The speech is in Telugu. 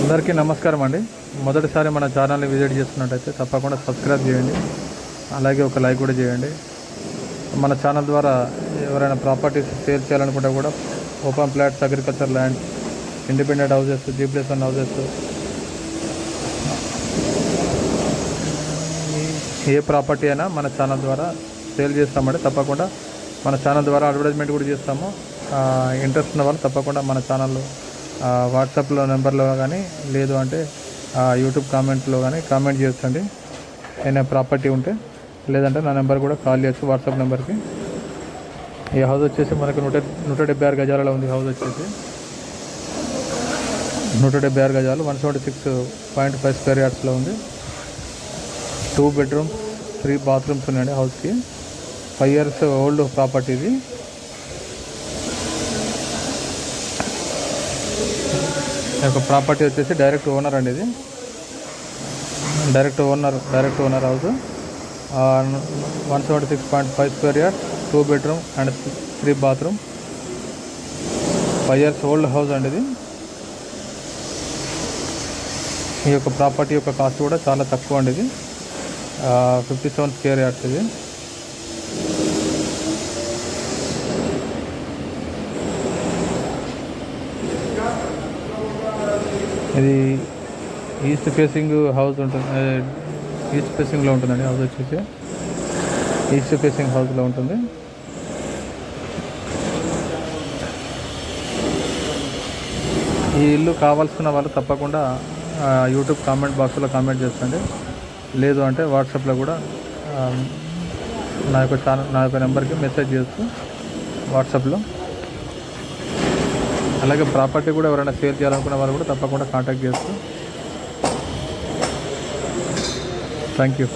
అందరికీ నమస్కారం అండి. మొదటిసారి మన ఛానల్ని విజిట్ చేస్తున్నట్టయితే తప్పకుండా సబ్స్క్రైబ్ చేయండి, అలాగే ఒక లైక్ కూడా చేయండి. మన ఛానల్ ద్వారా ఎవరైనా ప్రాపర్టీస్ సేల్ చేయాలనుకుంటే కూడా open plots, agriculture lands, independent houses, G+1 houses, ఏ ప్రాపర్టీ అయినా మన ఛానల్ ద్వారా సేల్ చేస్తామండి. తప్పకుండా మన ఛానల్ ద్వారా అడ్వర్టైజ్మెంట్ కూడా చేస్తాము. ఇంట్రెస్ట్ ఉన్న వాళ్ళు తప్పకుండా మన ఛానల్లో వాట్సాప్లో నెంబర్లో కానీ లేదు అంటే యూట్యూబ్ కామెంట్లో కానీ కామెంట్ చేయొచ్చండి. ఏదైనా ప్రాపర్టీ ఉంటే, లేదంటే నా నెంబర్ కూడా కాల్ చేయొచ్చు వాట్సాప్ నెంబర్కి. ఈ హౌస్ వచ్చేసి మనకు 176 గజాలలో ఉంది. హౌస్ వచ్చేసి 176 గజాలు, 176.5 స్క్వేర్ యార్డ్స్లో ఉంది. 2 బెడ్రూమ్స్, 3 బాత్రూమ్స్ ఉన్నాయండి హౌస్కి. 5 years ఓల్డ్ ప్రాపర్టీ ఇది. ఒక ప్రాపర్టీ వచ్చేసి డైరెక్ట్ ఓనర్ అండి. ఇది direct owner house. 176.5 square yard, 2 bedroom and 3 bathroom. 5 years old house అండి ఇది. ఈ యొక్క ప్రాపర్టీ యొక్క కాస్ట్ కూడా చాలా తక్కువ అండి. ఇది 57 స్క్వేర్ యార్డ్స్. ఇది ఈస్ట్ ఫేసింగ్ హౌస్ ఉంటుంది. ఈస్ట్ ఫేసింగ్లో ఉంటుందండి హౌస్ వచ్చేసి. ఈస్ట్ ఫేసింగ్ హౌస్లో ఉంటుంది. ఈ ఇల్లు కావాల్సిన వాళ్ళు తప్పకుండా యూట్యూబ్ కామెంట్ బాక్స్లో కామెంట్ చేస్తుంది. లేదు అంటే వాట్సాప్లో కూడా నా యొక్క నెంబర్కి మెసేజ్ చేయొచ్చు వాట్సాప్లో. అలాగే ప్రాపర్టీ కూడా ఎవరైనా సేల్ చేయాలనుకున్న వాళ్ళు కూడా తప్పకుండా కాంటాక్ట్ చేస్తూ. Thank you.